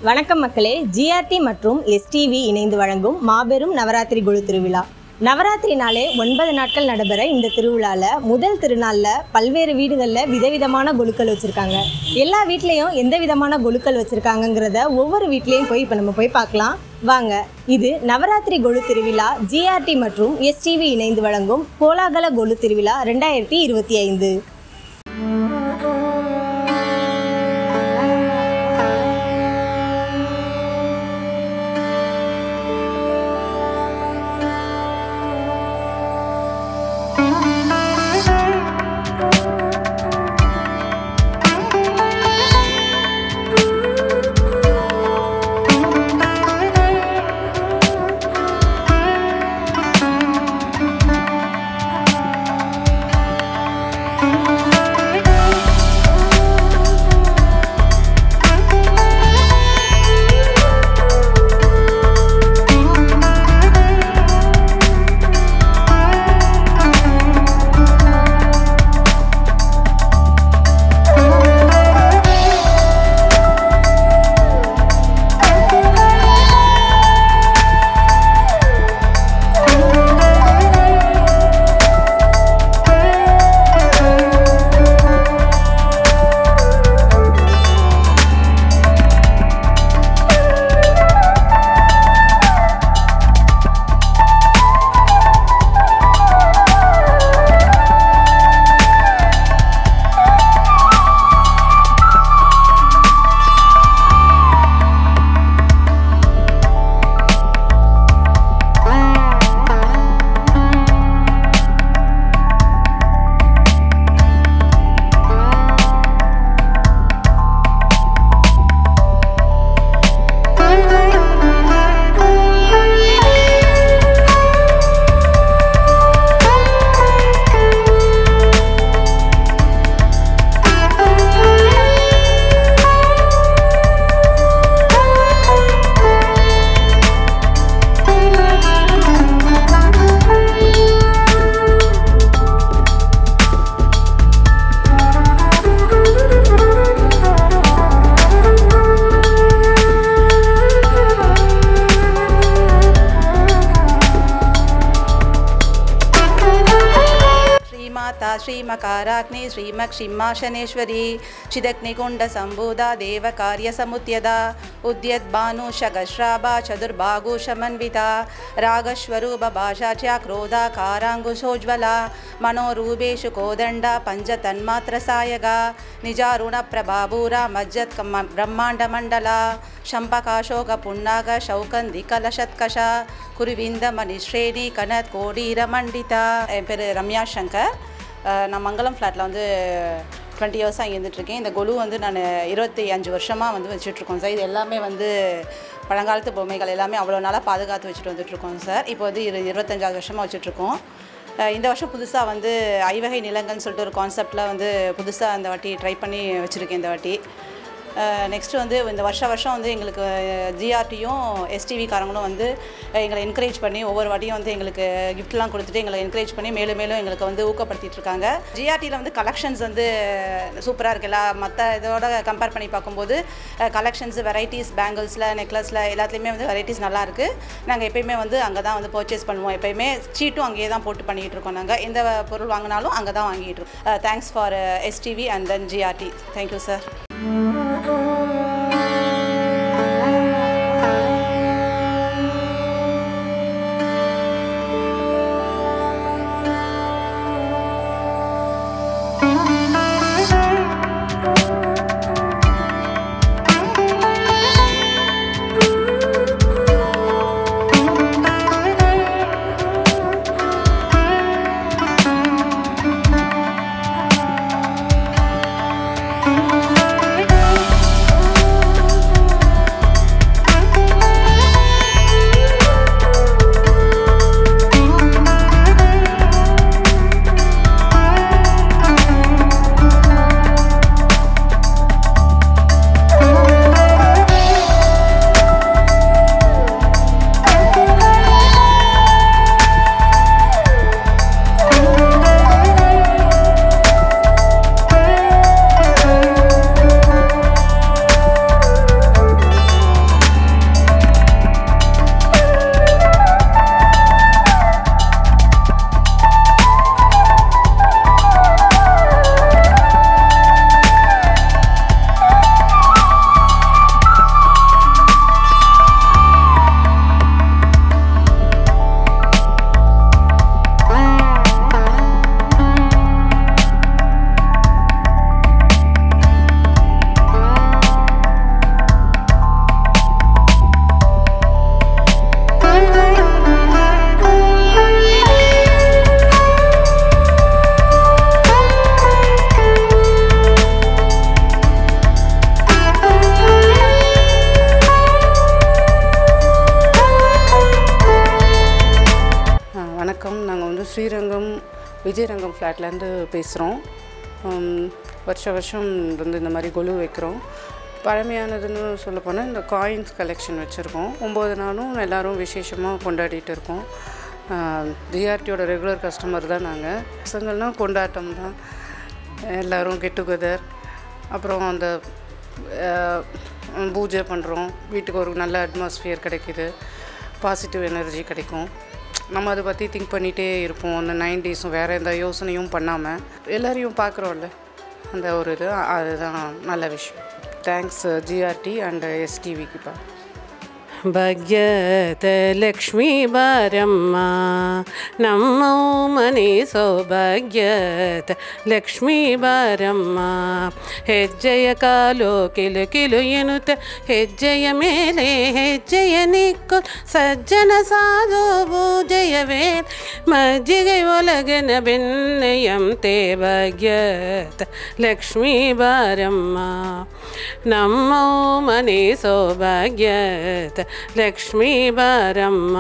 வணக்கம் மக்களே. ஜிஆர்டி மற்றும் எஸ்டிவி இணைந்து வழங்கும் மாபெரும் நவராத்திரி கொலு திருவிழா. நவராத்திரி நாளே 9 நாட்கள் நடைபெற இந்த திருவிழாவில் முதல் திருநாளில் பல்வேறு வீடுகளில் விதவிதமான கொலுக்கள் வச்சுருக்காங்க. எல்லா வீட்லேயும் எந்த விதமான கொலுக்கள் வச்சுருக்காங்கங்கிறத ஒவ்வொரு வீட்லேயும் போய் இப்போ நம்ம போய் பார்க்கலாம் வாங்க. இது நவராத்திரி கொலு திருவிழா ஜிஆர்டி மற்றும் எஸ்டிவி இணைந்து வழங்கும் கோலாகல கொலு திருவிழா 2025. श्रीमकाराग्नि श्रीमक्षिम्माशनेश्वरी चिदग्निकुण्ड सम्बोधा देवकार्यसमुद्यदा उद्यद्भानुषगश्राभा चतुर्बाहुशमन्विता रागस्वरूपभाषा क्रोधा काराङ्कुशोज्ज्वला मनोरूपेषु कोदण्डा पञ्चतन्मात्रसायगा निजारुणप्रभाभूरा मज्जत् ब्रह्माण्डमण्डला शम्पकाशोकपुन्नाग शौकन्दिकलशत्कशा कुरुविन्दमणिश्रेणी कनत् कोडीरमण्डिता. என் பேர் ரம்யா சங்கர். நான் மங்களம் ஃப்ளாட்டில் வந்து 20 இயர்ஸாக இங்கே இருந்துகிட்ருக்கேன். இந்த கொலு வந்து நான் 25 வருஷமாக வந்து வச்சுட்ருக்கோம் சார். இது எல்லாமே வந்து பழங்காலத்து பொம்மைகள் எல்லாமே அவ்வளோ நாளாக பாதுகாத்து வச்சுட்டு வந்துட்ருக்கோம் சார். இப்போ வந்து 25 வருஷமாக வச்சுட்ருக்கோம். இந்த வருஷம் புதுசாக வந்து ஐவகை நிலங்கள்னு சொல்லிட்டு ஒரு கான்செப்டில் வந்து புதுசாக இந்த வாட்டி ட்ரை பண்ணி வச்சுருக்கேன் இந்த வாட்டி. நெக்ஸ்ட்டு வந்து இந்த வருஷம் வந்து எங்களுக்கு ஜிஆர்டியும் எஸ்டிவி காரங்களும் வந்து எங்களை என்கரேஜ் பண்ணி ஒவ்வொரு வாட்டியும் வந்து எங்களுக்கு கிஃப்ட்லாம் கொடுத்துட்டு எங்களை என்கரேஜ் பண்ணி மேலும் மேலும் எங்களுக்கு வந்து ஊக்கப்படுத்திட்டு இருக்காங்க. ஜிஆர்டியில் வந்து கலெக்ஷன்ஸ் வந்து சூப்பராக இருக்குல்ல, மற்ற இதோட கம்பேர் பண்ணி பார்க்கும்போது கலெக்ஷன்ஸ் வெரைட்டிஸ் பேங்கிள்ஸில் நெக்லஸில் எல்லாத்துலேயுமே வந்து வெரைட்டிஸ் நல்லாயிருக்கு. நாங்கள் எப்போயுமே வந்து அங்கே தான் வந்து பர்ச்சேஸ் பண்ணுவோம். எப்போயுமே சீட்டும் அங்கேயே தான் போட்டு பண்ணிகிட்டு இருக்கோம். நாங்கள் எந்த பொருள் வாங்கினாலும் அங்கே தான் வாங்கிட்டு இருக்கோம். Thanks for STV and then GRT. Thank you sir. Srirangam Vijayarangam ஃப்ளாட்லேருந்து பேசுகிறோம். வருஷம் வந்து இந்த மாதிரி கொலு வைக்கிறோம். பழமையானதுன்னு சொல்லப்போனால் இந்த காயின்ஸ் கலெக்ஷன் வச்சுருக்கோம். 9 நாளும் எல்லோரும் விசேஷமாக கொண்டாடிட்டு இருக்கோம். ஜிஆர்டியோட ரெகுலர் கஸ்டமர் தான் நாங்கள். பசங்கள்னால் கொண்டாட்டம் தான், எல்லோரும் கெட் டுகெதர். அப்புறம் அந்த பூஜை பண்ணுறோம், வீட்டுக்கு ஒரு நல்ல அட்மாஸ்ஃபியர் கிடைக்கிது, பாசிட்டிவ் எனர்ஜி கிடைக்கும். நம்ம அதை பற்றி திங்க் பண்ணிகிட்டே இருப்போம். அந்த 9 டேஸும் வேறு எந்த யோசனையும் பண்ணாமல் எல்லோரையும் பார்க்குறோம்ல, அந்த ஒரு இது, அதுதான் நல்ல விஷயம். தேங்க்ஸ் ஜிஆர்டி அண்ட் எஸ்டிவிக்குப்பா. ಭಾಗ್ಯದ ಲಕ್ಷ್ಮೀ ಬಾರಮ್ಮ ನಮ್ಮ ಮನೆ ಸೌಭಾಗ್ಯದ ಲಕ್ಷ್ಮೀ ಬಾರಮ್ಮ. ಹೆಜ್ಜೆಯ ಕಾಲು ಕಿಲು ಕಿಲು ಎನ್ನುತ್ತ ಹೆಜ್ಜೆಯ ಮೇಲೆ ಹೆಜ್ಜೆಯ ನಿಕ್ಕು ಸಜ್ಜನ ಸಾಧು ಪೂಜೆಯ ವೇಲ್ ಮಜ್ಜಿಗೆ ಒಲಗನ ಬೆಣ್ಣೆಯಂತೆ ಭಾಗ್ಯದ ಲಕ್ಷ್ಮೀ ಬಾರಮ್ಮ ನಮ್ಮ ಮನೆ ಸೌಭಾಗ್ಯದ ಲಕ್ಷ್ಮೀ ಬಾರಮ್ಮ.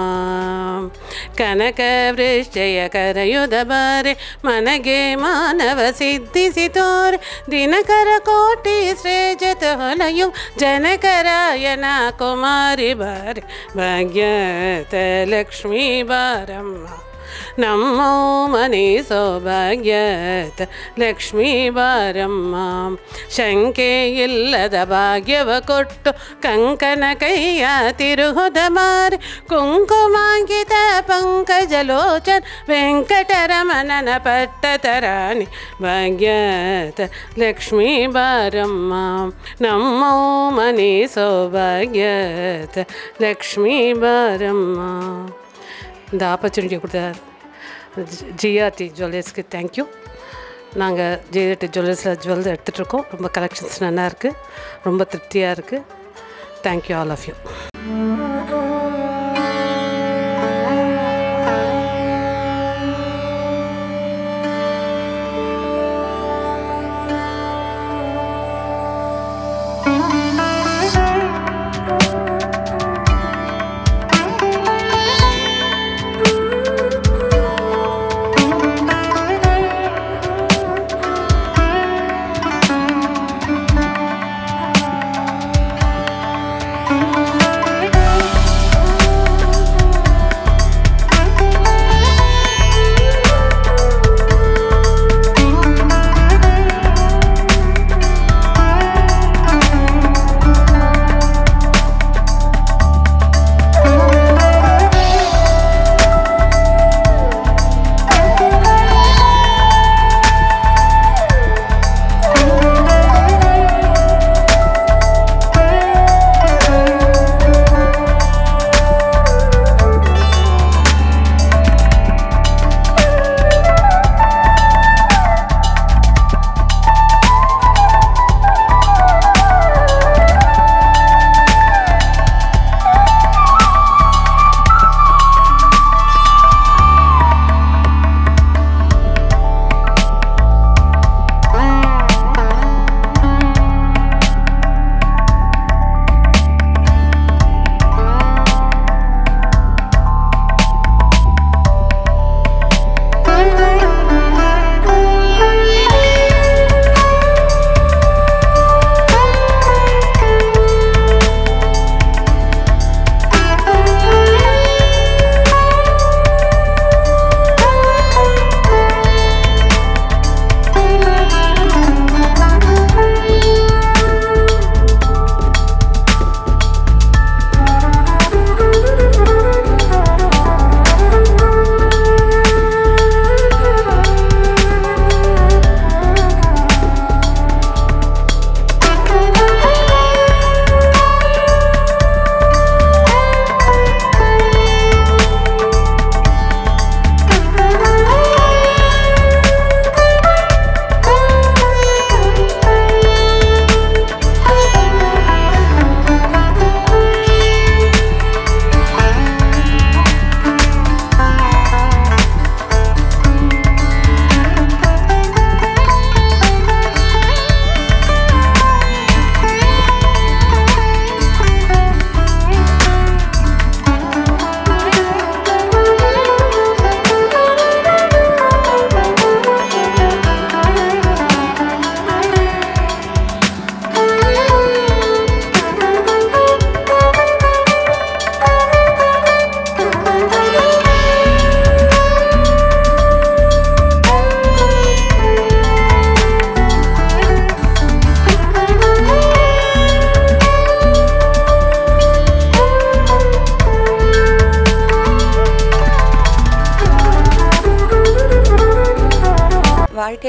ಕನಕ ವೃಶ್ಚಯ ಕರಯುಧ ಬಾರೆ ಮನಗೆ ಮಾನವ ಸಿದ್ಧಿಸಿ ತೋರೆ ದಿನಕರ ಕೋಟಿ ಶ್ರೇಜತ ಹೊಲೆಯು ಜನಕರಾಯನ ಕುಮಾರಿ ಬಾರೆ ಭಾಗ್ಯದ ಲಕ್ಷ್ಮೀ ಬಾರಮ್ಮ ನಮ್ಮ ಮನೆ ಸೌಭಾಗ್ಯದ ಲಕ್ಷ್ಮೀ ಬಾರಮ್ಮ. ಶಂಕೆ ಇಲ್ಲದ ಭಾಗ್ಯವ ಕೊಟ್ಟು ಕಂಕನ ಕೈಯ ತಿರುಹುದ ಮಾರಿ ಕುಂಕುಮಾಂಕಿತ ಪಂಕಜಲೋಚನ ವೆಂಕಟರಮಣನ ಪಟ್ಟತರಾಣಿ ಭಾಗ್ಯದ ಲಕ್ಷ್ಮೀ ಬಾರಮ್ಮ ನಮ್ಮ ಮನೆ ಸೌಭಾಗ್ಯದ ಲಕ್ಷ್ಮೀ ಬಾರಮ್ಮ. இந்த ஆப்பர்ச்சுனிட்டி கொடுத்த ஜிஆர்டி ஜுவல்லர்ஸ்க்கு தேங்க்யூ. நாங்கள் ஜிஆர்டி ஜுவல்லர்ஸில் ஜுவல்ஸ் எடுத்துகிட்ருக்கோம். ரொம்ப கலெக்ஷன்ஸ் நல்லா இருக்குது, ரொம்ப திருப்தியாக இருக்குது. Thank you all of you.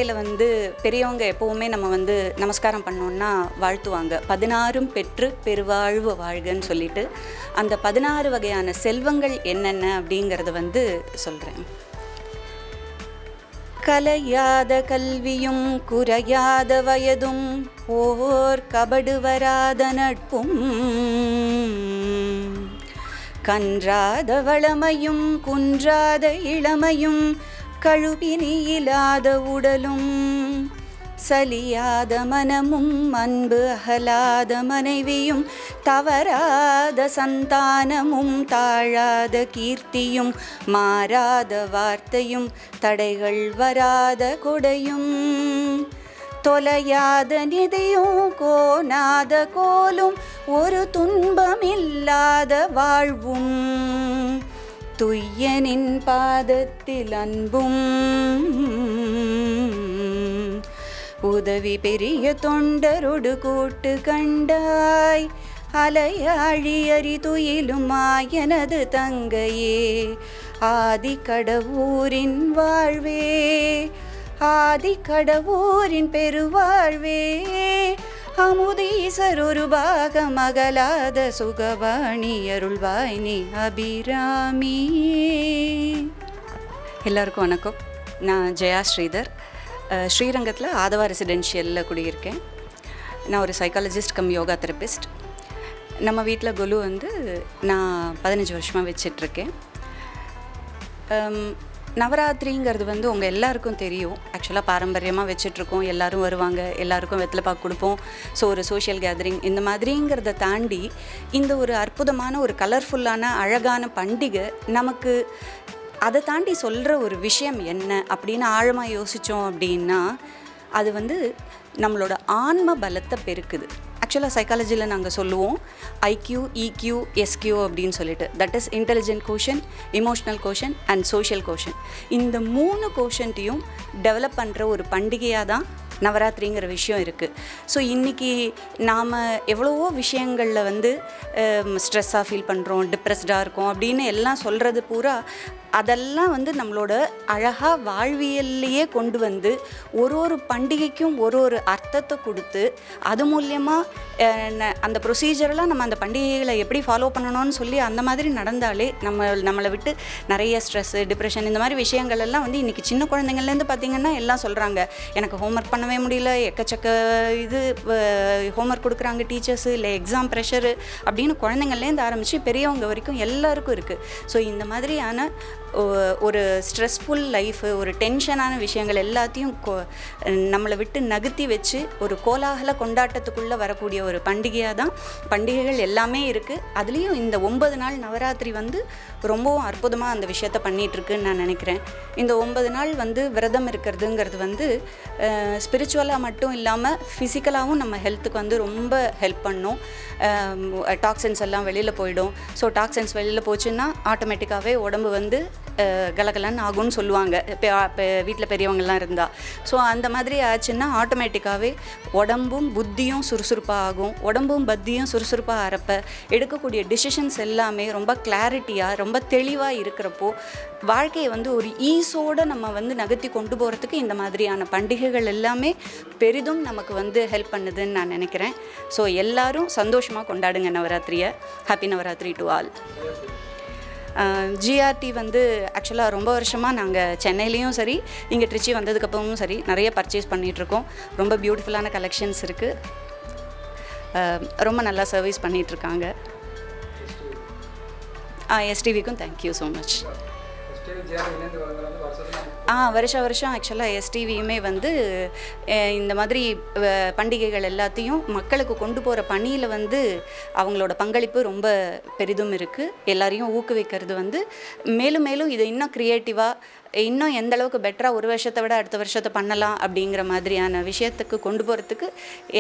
வாழ்க்கையில் வந்து பெரியவங்க எப்போவுமே நம்ம வந்து நமஸ்காரம் பண்ணோன்னா வாழ்த்துவாங்க, 16 பெற்று பெருவாழ்வு வாழ்கன்னு சொல்லிட்டு. அந்த 16 வகையான செல்வங்கள் என்னென்ன அப்படிங்கிறத வந்து சொல்கிறேன். கலையாத கல்வியும் குறையாத வயதும் ஓர் கபடு வராத நட்பும் கன்றாத வளமையும் குன்றாத இளமையும் கழுவினியில்லாத உடலும் சலியாத மனமும் அன்பு அகலாத மனைவியும் தவறாத சந்தானமும் தாழாத கீர்த்தியும் மாறாத வார்த்தையும் தடைகள் வராத கொடையும் தொலையாத நிதியும் கோணாத கோலும் ஒரு துன்பமில்லாத வாழ்வும் துய்யனின் பாதத்தில் அன்பும் உதவி பெரிய தொண்டரொடு கூட்டு கண்டாய் அலையாழி அறிதுயிலும் எனது தங்கையே ஆதிக்கடவூரின் வாழ்வே ஆதிக்கடவூரின் பெருவாழ்வே அமுதீசர் ஒரு பாகம் அகலாத சுகவாணி அருள்வாய் நீ அபிராமி. எல்லாருக்கும் வணக்கம். நான் ஜெயா ஸ்ரீதர். ஸ்ரீரங்கத்தில் ஆதவா ரெசிடென்ஷியலில் குடியிருக்கேன். நான் ஒரு சைக்காலஜிஸ்ட் கம் யோகா தெரபிஸ்ட். நம்ம வீட்டில் கொலு வந்து நான் 15 வருஷமாக வச்சிட்ருக்கேன். நவராத்திரிங்கிறது வந்து உங்கள் எல்லாருக்கும் தெரியும். ஆக்சுவலாக பாரம்பரியமாக வச்சிட்ருக்கோம். எல்லோரும் வருவாங்க, எல்லாருக்கும் வெத்தலை பாக்கு கொடுப்போம். ஸோ ஒரு சோஷியல் கேதரிங் இந்த மாதிரிங்கிறத தாண்டி இந்த ஒரு அற்புதமான ஒரு கலர்ஃபுல்லான அழகான பண்டிகை நமக்கு அதை தாண்டி சொல்கிற ஒரு விஷயம் என்ன அப்படின்னு ஆழமாக யோசித்தோம் அப்படின்னா அது வந்து நம்மளோட ஆன்ம பலத்தை பெருக்குது. ஆக்சுவலாக சைக்காலஜியில் நாங்கள் சொல்லுவோம் ஐக்யூ, இக்யூ, எஸ்கியூ அப்படின்னு சொல்லிட்டு. That is intelligent quotient, emotional quotient and social quotient. இந்த 3 கோஷன்ட்டையும் டெவலப் பண்ணுற ஒரு பண்டிகையாக தான் நவராத்திரிங்கிற விஷயம் இருக்குது. ஸோ இன்றைக்கி நாம் எவ்வளவோ விஷயங்களில் வந்து ஸ்ட்ரெஸ்ஸாக ஃபீல் பண்ணுறோம், டிப்ரெஸ்டாக இருக்கோம் அப்படின்னு எல்லாம் சொல்கிறது பூரா அதெல்லாம் வந்து நம்மளோட அழகாக வாழ்வியல்லையே கொண்டு வந்து ஒரு பண்டிகைக்கும் ஒரு அர்த்தத்தை கொடுத்து அது மூலியமாக அந்த ப்ரொசீஜரெலாம் நம்ம அந்த பண்டிகைகளை எப்படி ஃபாலோ பண்ணணும்னு சொல்லி அந்த மாதிரி நடந்தாலே நம்மளை விட்டு நிறைய ஸ்ட்ரெஸ்ஸு, டிப்ரெஷன் இந்த மாதிரி விஷயங்கள் எல்லாம் வந்து இன்றைக்கி சின்ன குழந்தைங்கள்லேருந்து பார்த்திங்கன்னா எல்லாம் சொல்கிறாங்க, எனக்கு ஹோம்ஒர்க் பண்ணவே முடியல, எக்கச்சக்க இது ஹோம்ஒர்க் கொடுக்குறாங்க டீச்சர்ஸு, இல்லை எக்ஸாம் ப்ரெஷரு அப்படின்னு குழந்தைங்கள்லேருந்து ஆரம்பித்து பெரியவங்க வரைக்கும் எல்லாருக்கும் இருக்குது. ஸோ இந்த மாதிரியான ஒரு ஸ்ட்ரெஸ்ஃபுல் லைஃபு, ஒரு டென்ஷனான விஷயங்கள் எல்லாத்தையும் நம்மளை விட்டு நகர்த்தி வச்சு ஒரு கோலாகல கொண்டாட்டத்துக்குள்ளே வரக்கூடிய ஒரு பண்டிகையாக தான் பண்டிகைகள் எல்லாமே இருக்குது. அதுலேயும் இந்த 9 நாள் நவராத்திரி வந்து ரொம்பவும் அற்புதமாக அந்த விஷயத்த பண்ணிகிட்ருக்குன்னு நான் நினைக்கிறேன். இந்த 9 நாள் வந்து விரதம் இருக்கிறதுங்கிறது வந்து ஸ்பிரிச்சுவலாக மட்டும் இல்லாமல் ஃபிசிக்கலாகவும் நம்ம ஹெல்த்துக்கு வந்து ரொம்ப ஹெல்ப் பண்ணும். டாக்ஸின்ஸ் எல்லாம் வெளியில் போயிடும். ஸோ டாக்ஸின்ஸ் வெளியில் போச்சுன்னா ஆட்டோமேட்டிக்காகவே உடம்பு வந்து கலகலன்னு ஆகும்னு சொல்லுவாங்க வீட்டில் பெரியவங்கள்லாம் இருந்தால். ஸோ அந்த மாதிரி ஆச்சுன்னா ஆட்டோமேட்டிக்காகவே உடம்பும் புத்தியும் சுறுசுறுப்பாக ஆகும். உடம்பும் புத்தியும் சுறுசுறுப்பாக ஆகிறப்ப எடுக்கக்கூடிய டிசிஷன்ஸ் எல்லாமே ரொம்ப கிளாரிட்டியாக ரொம்ப தெளிவாக இருக்கிறப்போ வாழ்க்கையை வந்து ஒரு ஈஸோடு நம்ம வந்து நகர்த்தி கொண்டு போகிறதுக்கு இந்த மாதிரியான பண்டிகைகள் எல்லாமே பெரிதும் நமக்கு வந்து ஹெல்ப் பண்ணுதுன்னு நான் நினைக்கிறேன். ஸோ எல்லோரும் சந்தோஷமாக கொண்டாடுங்க நவராத்திரியை. Happy Navaratri to all. GRT வந்து ஆக்சுவலாக ரொம்ப வருஷமாக நாங்கள் சென்னையிலையும் சரி, இங்கே ட்ரிச்சி வந்ததுக்கப்புறமும் சரி நிறைய பர்ச்சேஸ் பண்ணிகிட்ருக்கோம். ரொம்ப பியூட்டிஃபுல்லான கலெக்ஷன்ஸ் இருக்குது. ரொம்ப நல்லா சர்வீஸ் பண்ணிகிட்ருக்காங்க. எஸ்டிவிக்கும் தேங்க்யூ ஸோ மச். வருஷம் ஆக்சுவலாக எஸ்டிவியுமே வந்து இந்த மாதிரி பண்டிகைகள் எல்லாத்தையும் மக்களுக்கு கொண்டு போகிற பணியில் வந்து அவங்களோட பங்களிப்பு ரொம்ப பெரிதும் இருக்குது. எல்லாரையும் ஊக்குவிக்கிறது வந்து மேலும் மேலும் இது இன்னும் க்ரியேட்டிவாக இன்னும் எந்த அளவுக்கு பெட்டராக ஒரு வருஷத்தை விட அடுத்த வருஷத்தை பண்ணலாம் அப்படிங்கிற மாதிரியான விஷயத்துக்கு கொண்டு போகிறதுக்கு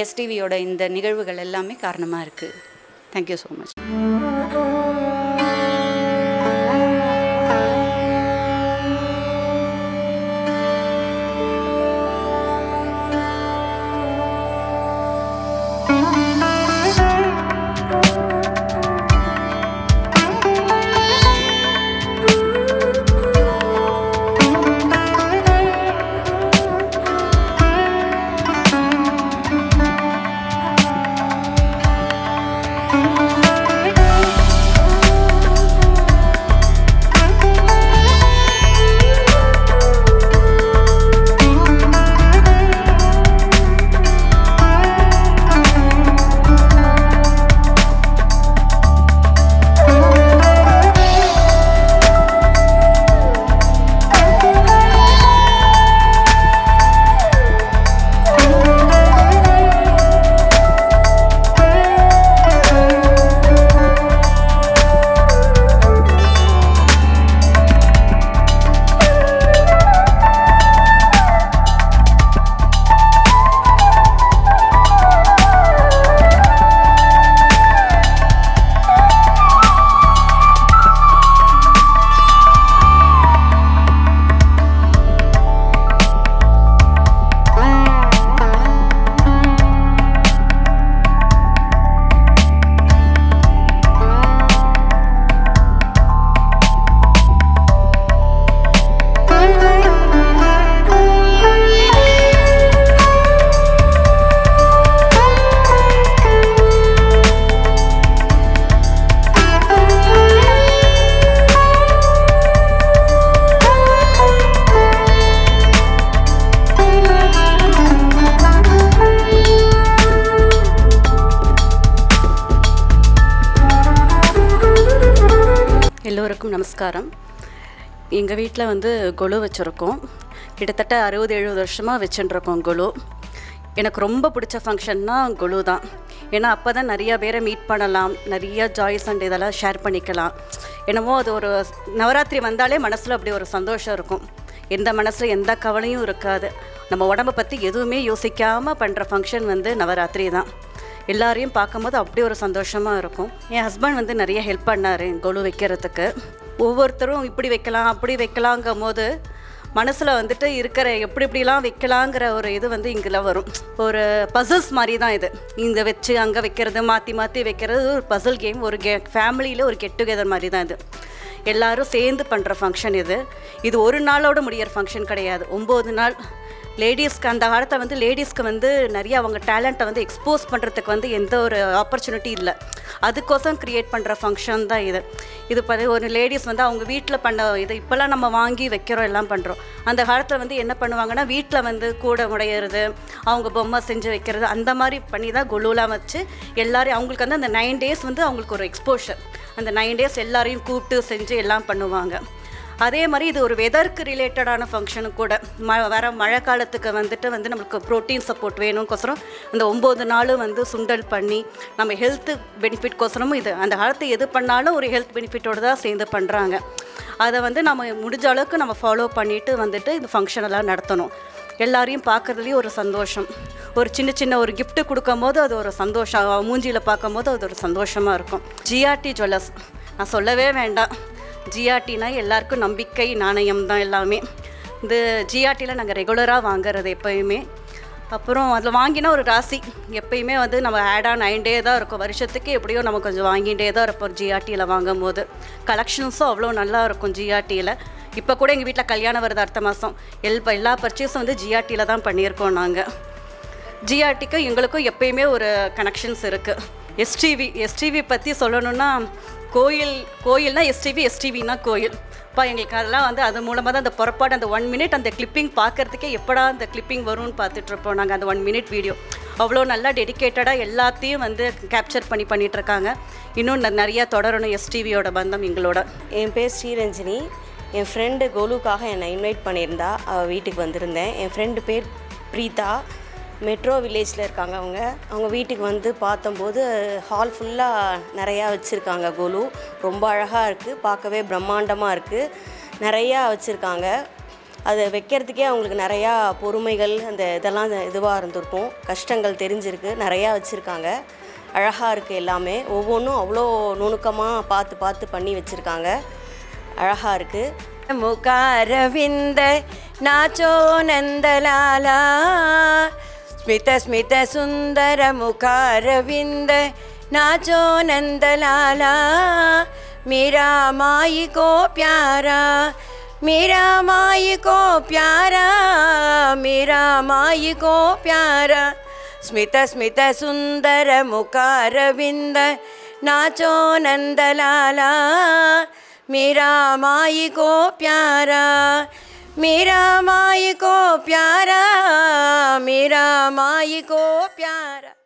எஸ்டிவியோட இந்த நிகழ்வுகள் எல்லாமே காரணமாக இருக்குது. Thank you so much. எல்லோருக்கும் நமஸ்காரம். எங்கள் வீட்டில் வந்து கொலு வச்சுருக்கோம். கிட்டத்தட்ட 60-70 வருஷமாக வச்சுட்டுருக்கோம் கொலு. எனக்கு ரொம்ப பிடிச்ச ஃபங்க்ஷன்னா கொலு தான். ஏன்னா அப்போ தான் நிறையா பேரை மீட் பண்ணலாம், நிறையா ஜாய்ஸ் அண்ட் இதெல்லாம் ஷேர் பண்ணிக்கலாம். என்னமோ அது ஒரு நவராத்திரி வந்தாலே மனசில் அப்படி ஒரு சந்தோஷம் இருக்கும். எந்த மனசில் எந்த கவலையும் இருக்காது. நம்ம உடம்பை பற்றி எதுவுமே யோசிக்காமல் பண்ணுற ஃபங்க்ஷன் வந்து நவராத்திரி தான். எல்லாரையும் பார்க்கும்போது அப்படி ஒரு சந்தோஷமாக இருக்கும். என் ஹஸ்பண்ட் வந்து நிறைய ஹெல்ப் பண்ணார் கொலு வைக்கிறதுக்கு. ஒவ்வொருத்தரும் இப்படி வைக்கலாம் அப்படி வைக்கலாங்கும் போது மனசில் வந்துட்டு இருக்கிற எப்படி இப்படிலாம் வைக்கலாங்கிற ஒரு இது வந்து இங்கே வரும். ஒரு பசில்ஸ் மாதிரி தான் இது. இங்கே வச்சு அங்கே வைக்கிறது, மாற்றி மாற்றி வைக்கிறது ஒரு பசில் கேம். ஒரு ஃபேமிலியில் ஒரு கெட் டுகெதர் மாதிரி தான் இது. எல்லோரும் சேர்ந்து பண்ணுற ஃபங்க்ஷன் இது. இது ஒரு நாளோடு முடியிற ஃபங்க்ஷன் கிடையாது, 9 நாள். லேடிஸ்க்கு அந்த காலத்தில் வந்து லேடிஸ்க்கு வந்து நிறைய அவங்க டேலண்ட்டை வந்து எக்ஸ்போஸ் பண்ணுறதுக்கு வந்து எந்த ஒரு ஆப்பர்ச்சுனிட்டி இல்லை. அதுக்கோசம் க்ரியேட் பண்ணுற ஃபங்க்ஷன் தான் இது. இது ஒரு லேடிஸ் வந்து அவங்க வீட்டில் பண்ண இது இப்போல்லாம் நம்ம வாங்கி வைக்கிறோம், எல்லாம் பண்ணுறோம். அந்த காலத்தில் வந்து என்ன பண்ணுவாங்கன்னா வீட்டில் வந்து கூட முடையிறது, அவங்க பொம்மை செஞ்சு வைக்கிறது, அந்த மாதிரி பண்ணி தான் கொலுலாம் வச்சு எல்லாரையும் அவங்களுக்கு வந்து அந்த 9 டேஸ் வந்து அவங்களுக்கு ஒரு எக்ஸ்போஷர். அந்த 9 டேஸ் எல்லாரையும் கூப்பிட்டு செஞ்சு எல்லாம் பண்ணுவாங்க. அதே மாதிரி இது ஒரு வெதருக்கு ரிலேட்டடான ஃபங்க்ஷனு கூட. வர மழை காலத்துக்கு வந்து நம்மளுக்கு ப்ரோட்டீன் சப்போர்ட் வேணும்கோசரம் அந்த 9 நாளும் வந்து சுண்டல் பண்ணி நம்ம ஹெல்த்து பெனிஃபிட்கோசரமும் இது அந்த காலத்து எது பண்ணாலும் ஒரு ஹெல்த் பெனிஃபிட்டோடு தான் சேர்ந்து பண்ணுறாங்க. அதை வந்து நம்ம முடிஞ்ச அளவுக்கு நம்ம ஃபாலோ பண்ணிவிட்டு வந்துட்டு இந்த ஃபங்க்ஷனெல்லாம் நடத்தணும். எல்லாரையும் பார்க்குறதுலேயும் ஒரு சந்தோஷம். ஒரு சின்ன சின்ன ஒரு கிஃப்ட்டு கொடுக்கும் போது அது ஒரு சந்தோஷம், மூஞ்சியில் பார்க்கும் போது அது ஒரு சந்தோஷமாக இருக்கும். ஜிஆர்டி ஜுவல்லர்ஸ் நான் சொல்லவே வேண்டாம். ஜிஆர்டினா எல்லாருக்கும் நம்பிக்கை நாணயம் தான் எல்லாமே. இந்த ஜிஆர்டியில் நாங்கள் ரெகுலராக வாங்குறது எப்போயுமே. அப்புறம் அதில் வாங்கினா ஒரு ராசி எப்போயுமே வந்து நம்ம ஆடாக 9 டே தான் இருக்கும். வருஷத்துக்கு எப்படியோ நம்ம கொஞ்சம் வாங்கிட்டே தான் இருப்போம் ஜிஆர்டியில் வாங்கும் போது. கலெக்ஷன்ஸும் அவ்வளோ நல்லா இருக்கும் ஜிஆர்டியில். இப்போ கூட எங்கள் வீட்டில் கல்யாணம் வருது அடுத்த மாதம். எல்லா பர்ச்சேஸும் வந்து ஜிஆர்டியில் தான் பண்ணியிருக்கோம் நாங்கள். ஜிஆர்டிக்கும் எங்களுக்கும் எப்போயுமே ஒரு கனெக்ஷன்ஸ் இருக்குது. எஸ்டிவி பற்றி சொல்லணுன்னா கோயில்னா எஸ்டிவினா கோயில். எங்களுக்கு அதெல்லாம் வந்து அது மூலமாக தான் அந்த புறப்பாடு அந்த 1 மினிட் அந்த கிளிப்பிங் பார்க்குறதுக்கே எப்படா அந்த கிளிப்பிங் வரும்னு பார்த்துட்ருப்போம் நாங்கள். அந்த 1 மினிட் வீடியோ அவ்வளோ நல்லா டெடிக்கேட்டடாக எல்லாத்தையும் வந்து கேப்சர் பண்ணிகிட்ருக்காங்க. இன்னும் நிறையா தொடரணும் எஸ்டிவியோட பந்தம் எங்களோட. என் பேர் ஸ்ரீரஞ்சினி. என் ஃப்ரெண்டு கோலுக்காக என்னை இன்வைட் பண்ணியிருந்தா, அவள் வீட்டுக்கு வந்திருந்தேன். என் ஃப்ரெண்டு பேர் ப்ரீதா. மெட்ரோ வில்லேஜில் இருக்காங்க அவங்க வீட்டுக்கு வந்து பார்த்தம்போது ஹால் ஃபுல்லாக நிறையா வச்சுருக்காங்க கொலு. ரொம்ப அழகாக இருக்குது, பார்க்கவே பிரம்மாண்டமாக இருக்குது. நிறையா வச்சுருக்காங்க. அதை வைக்கிறதுக்கே அவங்களுக்கு நிறையா பொறுமைகள் அந்த இதெல்லாம் இதுவாக இருந்திருக்கும், கஷ்டங்கள் தெரிஞ்சிருக்கு. நிறையா வச்சுருக்காங்க, அழகாக இருக்குது எல்லாமே. ஒவ்வொன்றும் அவ்வளோ நுணுக்கமாக பார்த்து பார்த்து பண்ணி வச்சுருக்காங்க, அழகாக இருக்குது. முகாரவிந்த நாச்சோ நந்தலாலா स्मित स्मित सुंदर मुखारविंद नाचो नंदलाला मेरा माई को प्यारा मेरा माई को प्यारा मेरा माई को प्यारा स्मित स्मित सुंदर मुखारविंद नाचो नंदलाला मेरा माई को प्यारा मेरा माई को प्यारा मेरा माई को प्यारा।